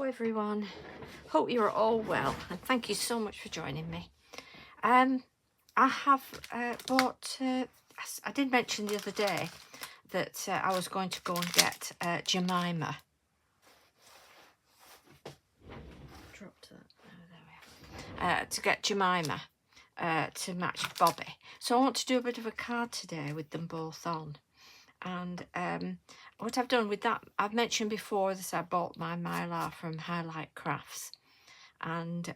everyone, hope you're all well and thank you so much for joining me. I have bought, I did mention the other day that I was going to go and get Jemima. Dropped that. Oh, there we are. To get Jemima to match Bobby. So I want to do a bit of a card today with them both on. And what I've done with that, I've mentioned before that I bought my mylar from Highlight Crafts, and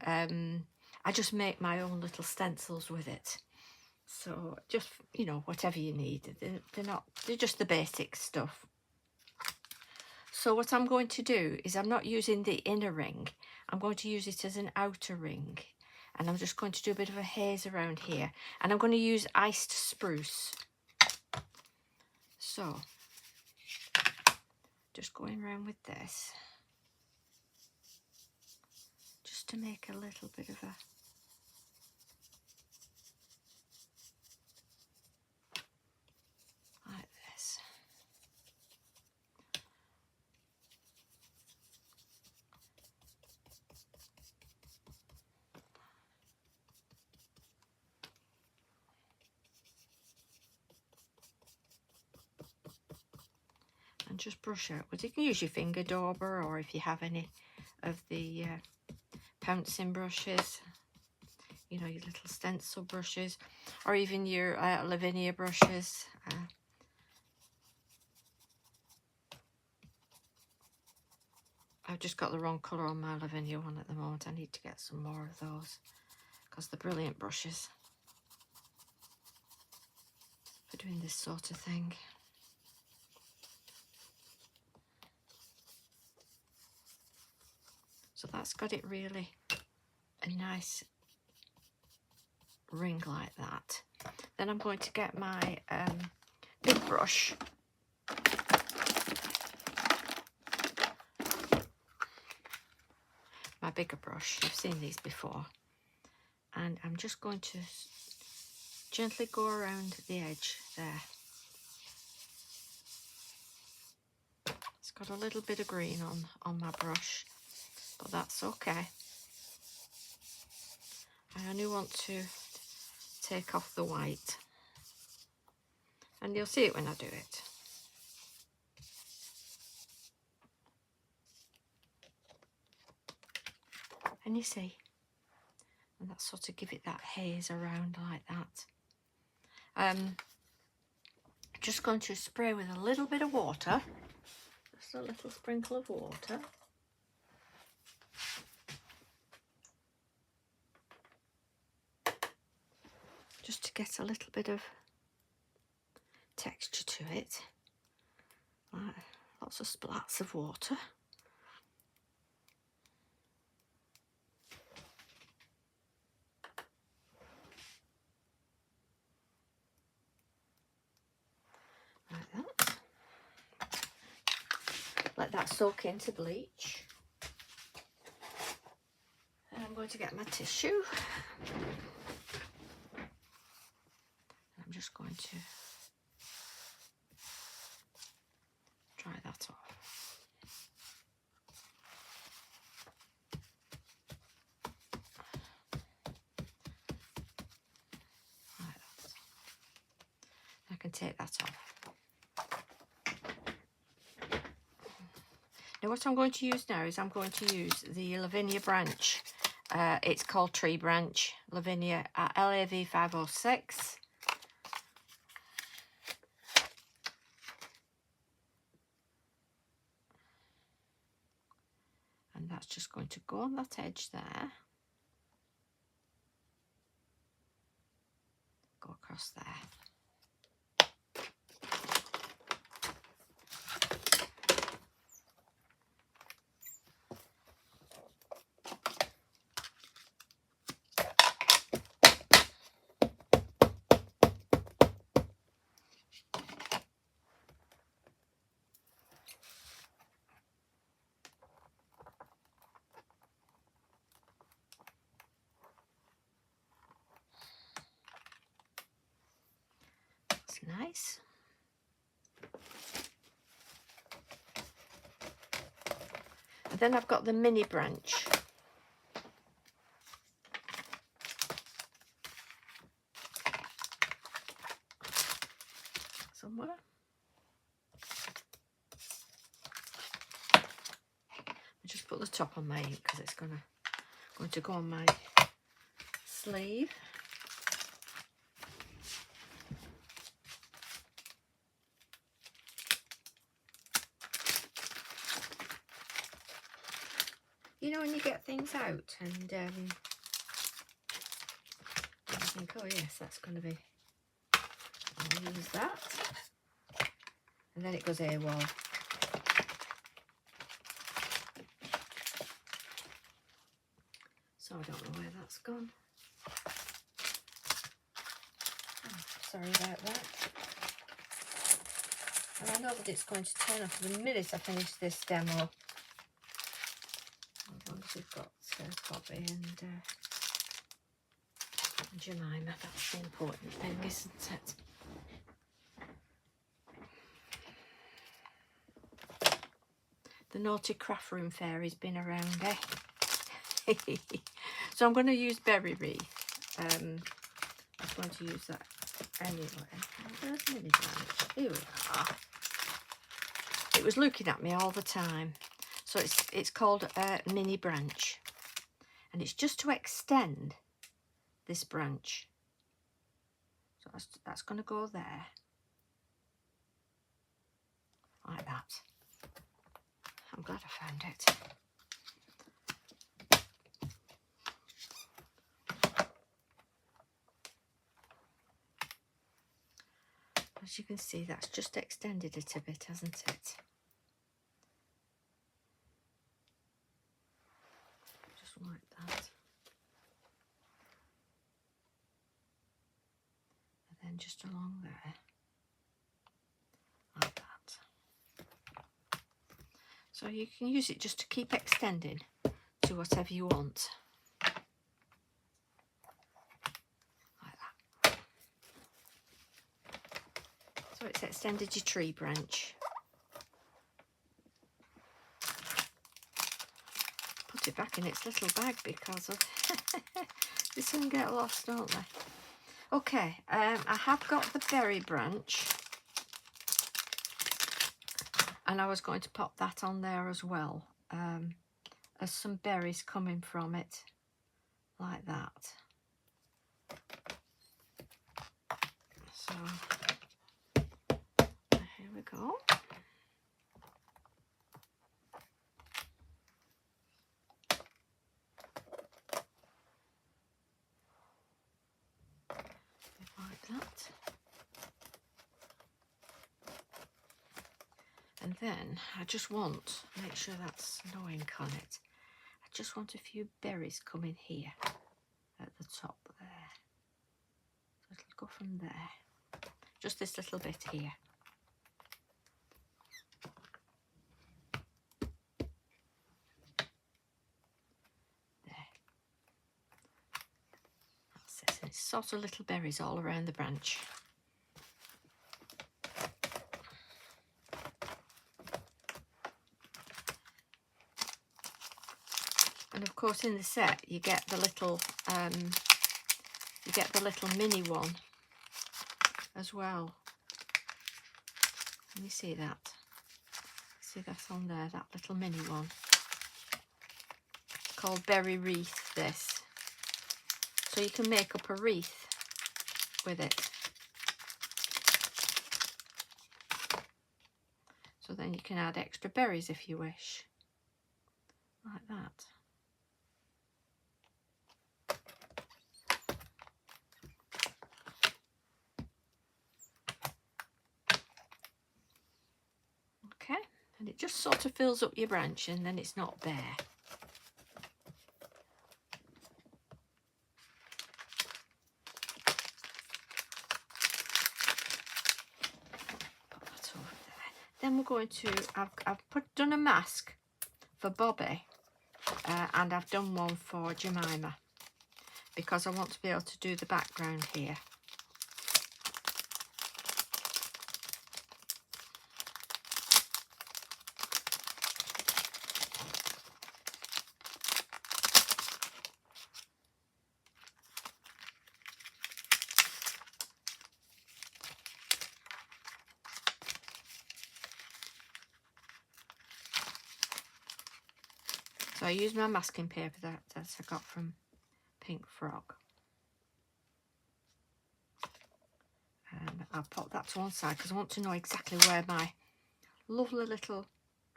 I just make my own little stencils with it. So just, you know, whatever you need, they're just the basic stuff. So what I'm going to do is I'm not using the inner ring, I'm going to use it as an outer ring, and I'm just going to do a bit of a haze around here, and I'm going to use iced spruce. So just going around with this, just to make a little bit of a like this. And just brush out, but you can use your finger dauber, or if you have any of the pouncing brushes, you know, your little stencil brushes, or even your Lavinia brushes. I've just got the wrong colour on my Lavinia one at the moment. I need to get some more of those because they're brilliant brushes for doing this sort of thing. So that's got it really a nice ring like that. Then I'm going to get my big brush, my bigger brush. You've seen these before, and I'm just going to gently go around the edge there. It's got a little bit of green on my brush, but that's okay. I only want to take off the white, and you'll see it when I do it. And you see, and that sort of give it that haze around like that. I'm just going to spray with a little bit of water, just a little sprinkle of water. Just to get a little bit of texture to it. Right, lots of splats of water. Like that. Let that soak into bleach. And I'm going to get my tissue. I'm just going to dry that off. Like that. I can take that off. Now what I'm going to use now is I'm going to use the Lavinia branch. It's called Tree Branch Lavinia LAV 506. And that's just going to go on that edge there. Go across there. Nice. And Then I've got the mini branch. Somewhere. I just put the top on my ink because it's going to go on my sleeve. You know when you get things out and you think, oh yes, that's going to be, I'll use that. And then it goes AWOL. So I don't know where that's gone. Oh, sorry about that. And I know that it's going to turn off the minute I finish this demo. As long as we've got Bobby and Jemima, that's the important thing, isn't it? The naughty craft room fairy's been around, eh? So I'm going to use Berry Wreath. I'm going to use that anyway. Oh, there's mini branch. Here we are. It was looking at me all the time. So it's called mini branch, and it's just to extend this branch. So that's going to go there, like that. I'm glad I found it. As you can see, that's just extended it a bit, hasn't it? Just like that. And then just along there, like that. So you can use it just to keep extending to whatever you want. Like that. So it's extended your tree branch. Put it back in its little bag because of they soon get lost, don't they? Okay, I have got the berry branch. And I was going to pop that on there as well, as some berries coming from it, like that. So, here we go. Like that. And then I just want, make sure that's no ink on it, I just want a few berries coming here at the top there. So it'll go from there, just this little bit here. There. That's it. And it's sort of little berries all around the branch. And of course, in the set, you get the little mini one as well. Can you see that? See that on there, that little mini one. It's called Berry Wreath, this. So you can make up a wreath with it. So then you can add extra berries if you wish. Like that. And it just sort of fills up your branch and then it's not bare. Put that over there. Then we're going to, I've done a mask for Bobby and I've done one for Jemima because I want to be able to do the background here. So I use my masking paper that I got from Pink Frog. And I'll pop that to one side because I want to know exactly where my lovely little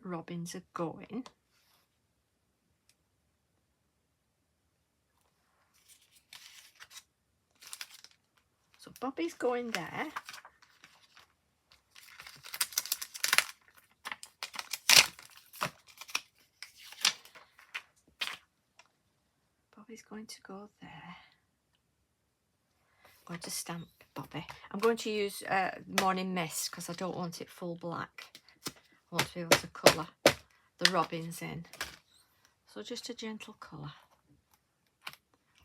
robins are going. So Bobby's going there. Bobby's going to go there. I'm going to stamp Bobby. I'm going to use Morning Mist because I don't want it full black. I want to be able to colour the robins in. So just a gentle colour,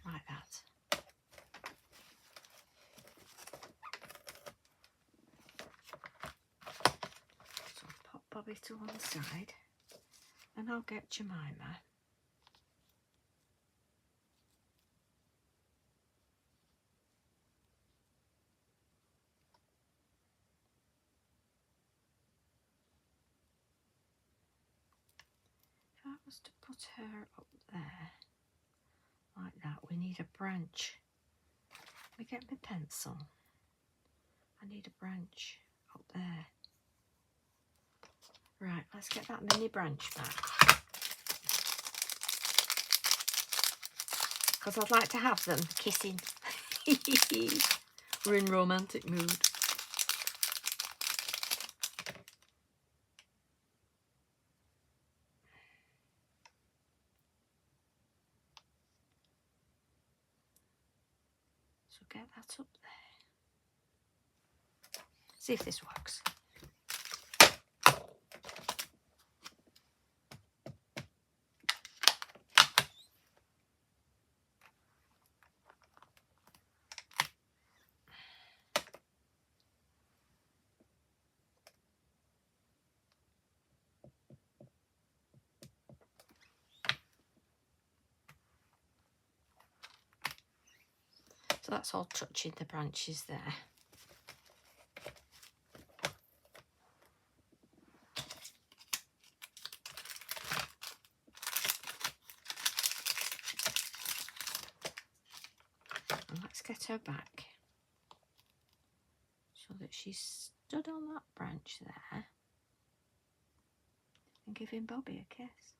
like that. So I'll pop Bobby to one side and I'll get Jemima. If I was to put her up there, like that, we need a branch. Let me get my pencil. I need a branch up there. Right, let's get that mini branch back. Because I'd like to have them kissing. We're in romantic mood. So get that up there. See if this works. So that's all touching the branches there. And let's get her back so that she's stood on that branch there and giving Bobby a kiss.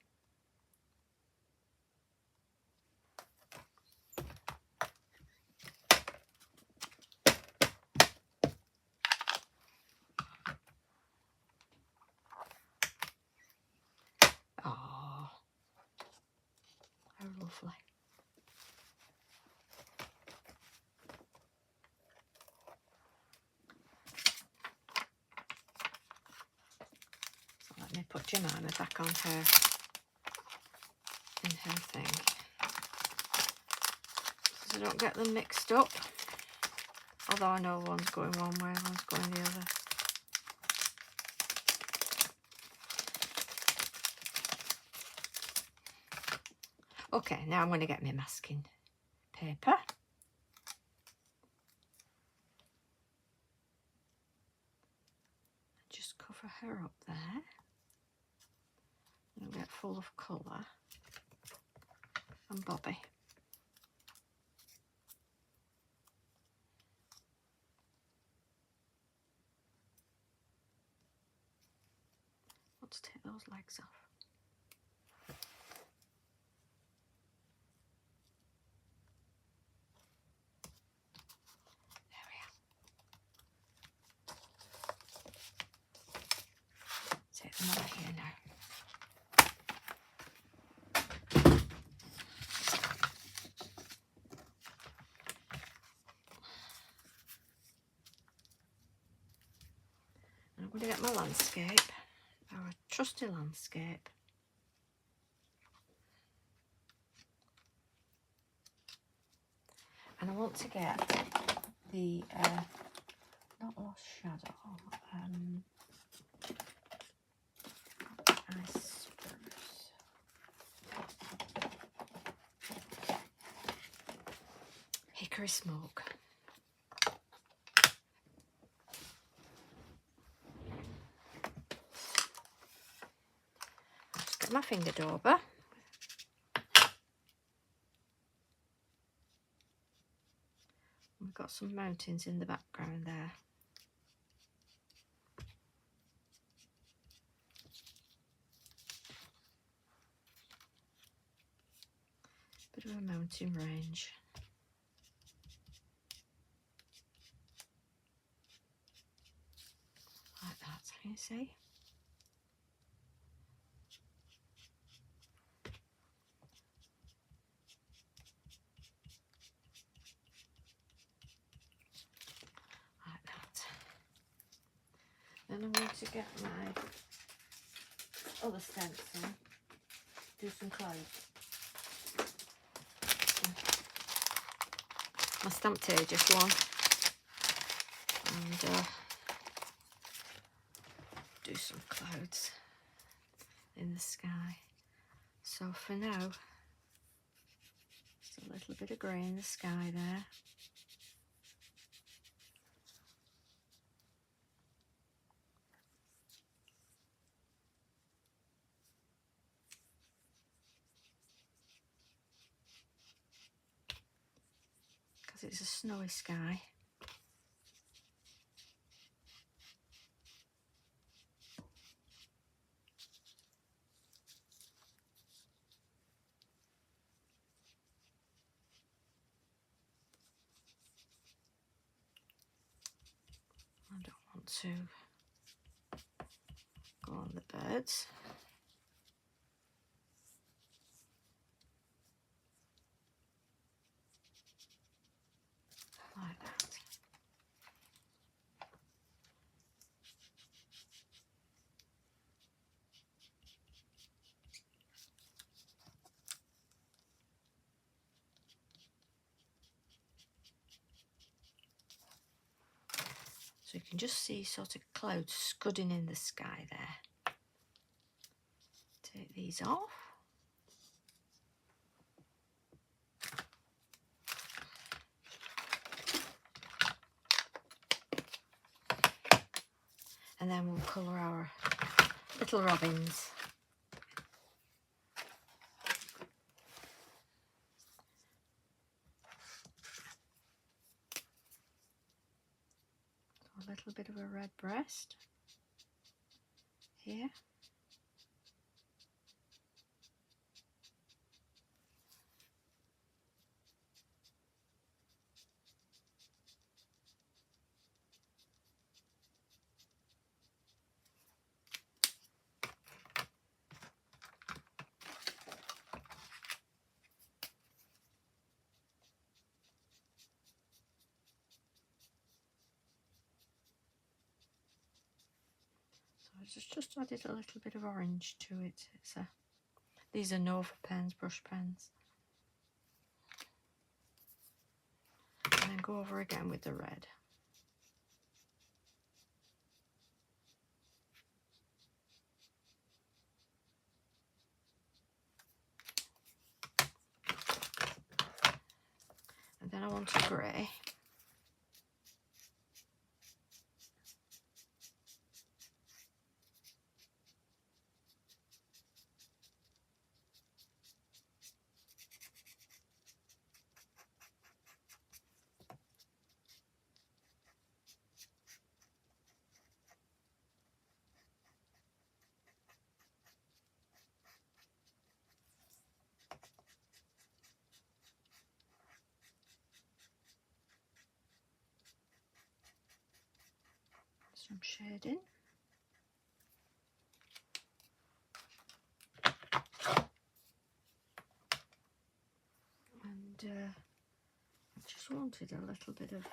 Oh, how lovely. So let me put Jemima back on her, in her thing, so I don't get them mixed up. Although I know one's going one way, one's going the other. Okay, now I'm going to get my masking paper. Just cover her up there. And get full of colour. And Bobby. Let's take those legs off. Take them over here now. And I'm going to get my landscape, our trusty landscape. And I want to get the, not Lost Shadow, Hickory Smoke. I'll just get my finger dauber We've got some mountains in the background there. Bit of a mountain range. Like that, can you see? Like that. Then I'm going to get my other stencil, do some clothes. My stamp just one, and do some clouds in the sky. So for now, just a little bit of grey in the sky there. Because it's a snowy sky. I don't want to go on the birds. Like that. So you can just see sort of clouds scudding in the sky there. Take these off. And then we'll colour our little robins. So a little bit of a red breast here. Just added a little bit of orange to it. These are Nova pens, brush pens. And then go over again with the red. And then I want a grey. Some shading. And I just wanted a little bit of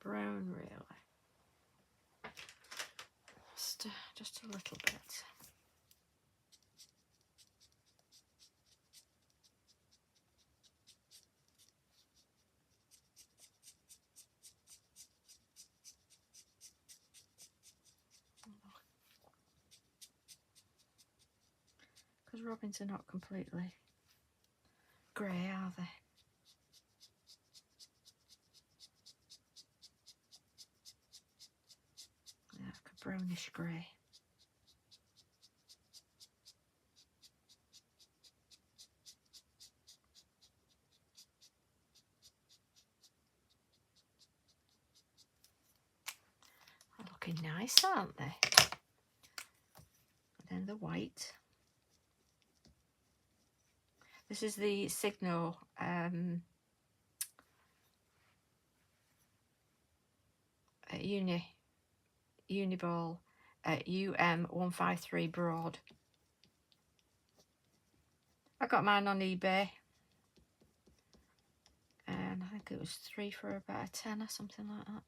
brown really. Just a little bit. Because robins are not completely grey, are they? They're like a brownish grey. looking nice, aren't they? And then the white. This is the Signo Uniball UM153 broad. I got mine on eBay, and I think it was 3 for about a tenner, something like that.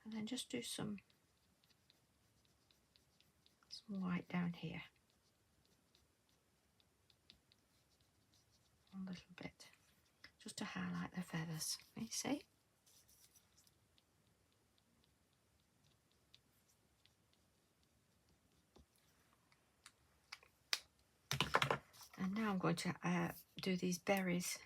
And then just do some white down here, a little bit, just to highlight the feathers. You see? And now I'm going to do these berries.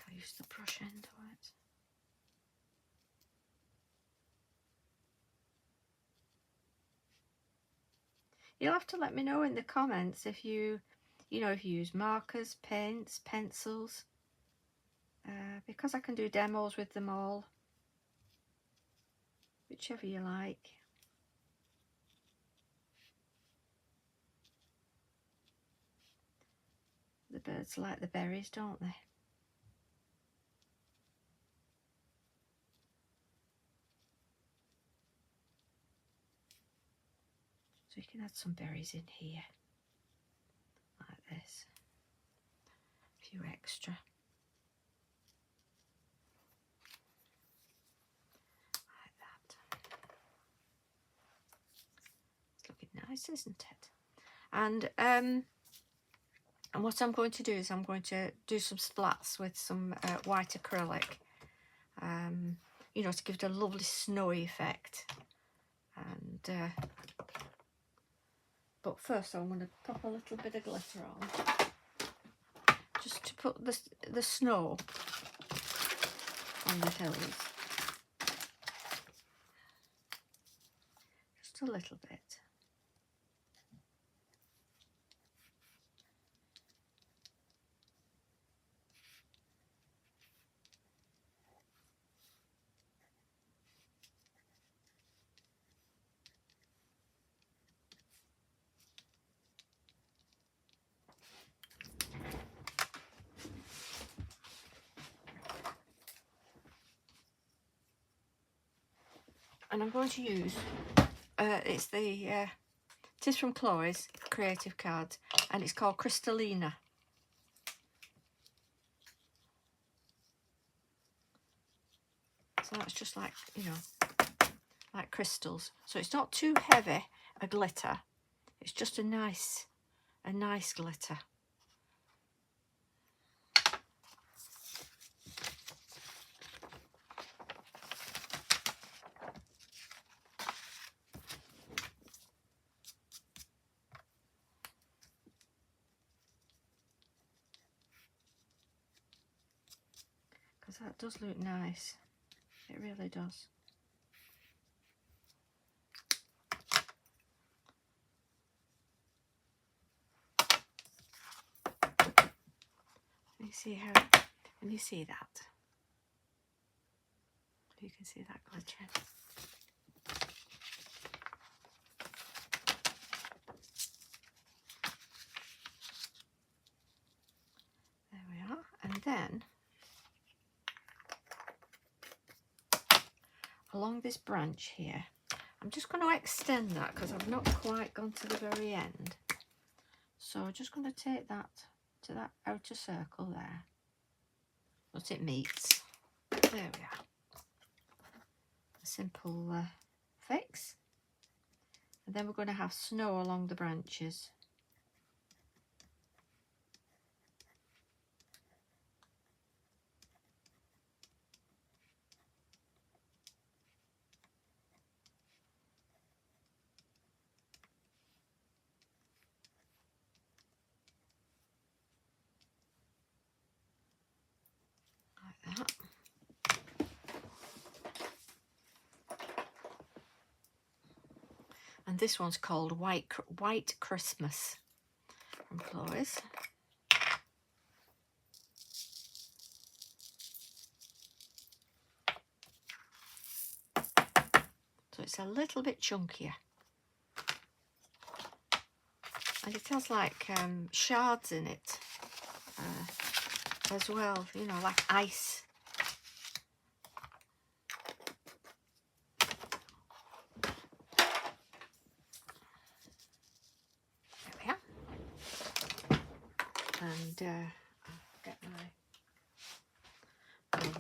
I'll use the brush end of it. You'll have to let me know in the comments if you if you use markers, paints, pencils, because I can do demos with them all, whichever you like. The birds like the berries, don't they? So you can add some berries in here, like this. A few extra. Like that. It's looking nice, isn't it? And what I'm going to do is I'm going to do some splats with some white acrylic, to give it a lovely snowy effect. And but first I'm going to pop a little bit of glitter on, just to put the snow on the hills. Just a little bit. And I'm going to use, it is from Chloe's Creative Cards, and it's called Crystallina. So that's just like, like crystals. So it's not too heavy a glitter. It's just a nice glitter. Because that does look nice. It really does. Can you see that? You can see that glittering. There we are. And then along this branch here, I'm just going to extend that because I've not quite gone to the very end. So I'm just going to take that to that outer circle there. What it meets. There we are. A simple fix. And then we're going to have snow along the branches. Like that. And this one's called White Christmas from Chloe's. So it's a little bit chunkier. And it has like shards in it as well, you know, like ice. There we are. And I'll get my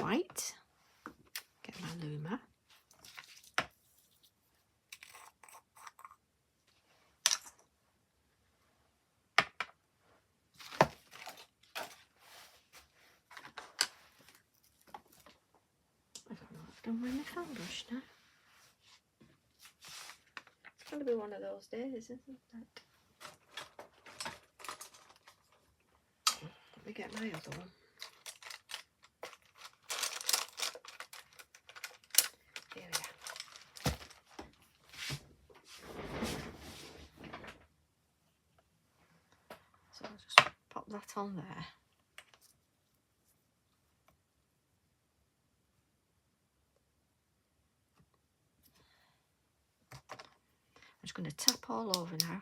white, get my loomer. I've done with my fan brush now. It's going to be one of those days, isn't it? Let me get my other one. Here we are. So I'll just pop that on there. I'm just going to tap all over now.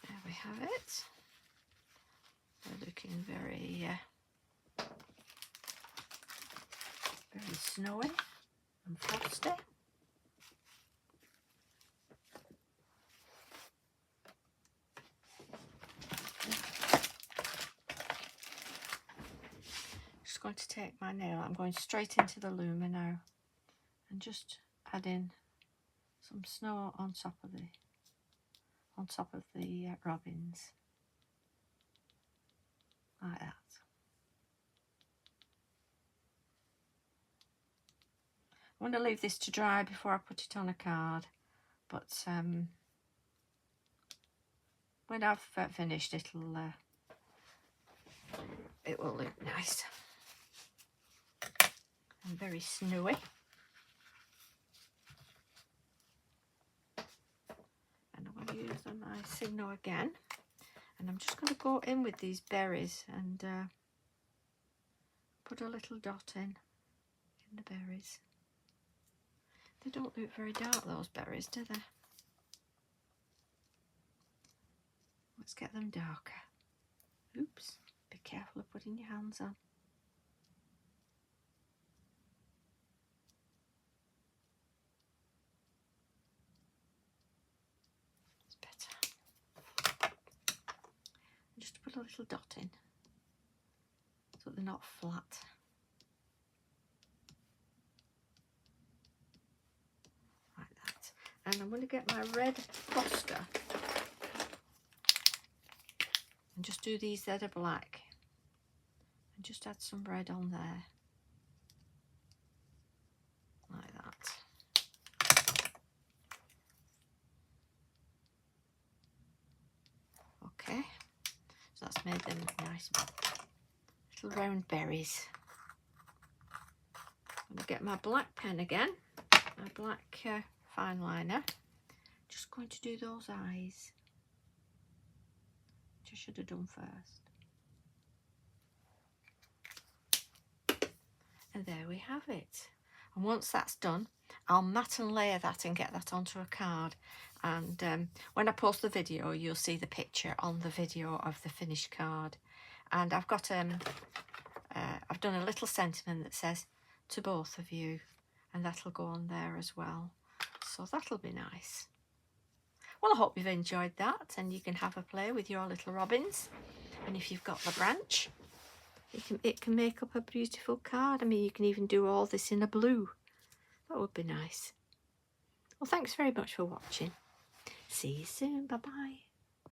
There we have it. They're looking very snowy and frosty. Just going to take my nail. I'm going straight into the loomer now and just add in some snow on top of the robins, like that. I'm going to leave this to dry before I put it on a card, but when I've finished, it will look nice and very snowy. And I'm going to use my Signo again, and I'm just going to go in with these berries and put a little dot in the berries. They don't look very dark, those berries, do they? Let's get them darker. Oops, be careful of putting your hands on. It's better. Just put a little dot in so they're not flat. Like that. And I'm going to get my red poster and just do these that are black and just add some red on there, like that. Okay, so that's made them nice little round berries. I'm going to get my black pen again, my black fine liner. Just going to do those eyes, which I should have done first. And there we have it. And once that's done, I'll mat and layer that and get that onto a card. And when I post the video, you'll see the picture on the video of the finished card. And I've got I've done a little sentiment that says to both of you, and that'll go on there as well. So that'll be nice. Well, I hope you've enjoyed that, and you can have a play with your little robins. And if you've got the branch, it can make up a beautiful card. I mean, you can even do all this in a blue. That would be nice. Well, thanks very much for watching. See you soon. Bye-bye.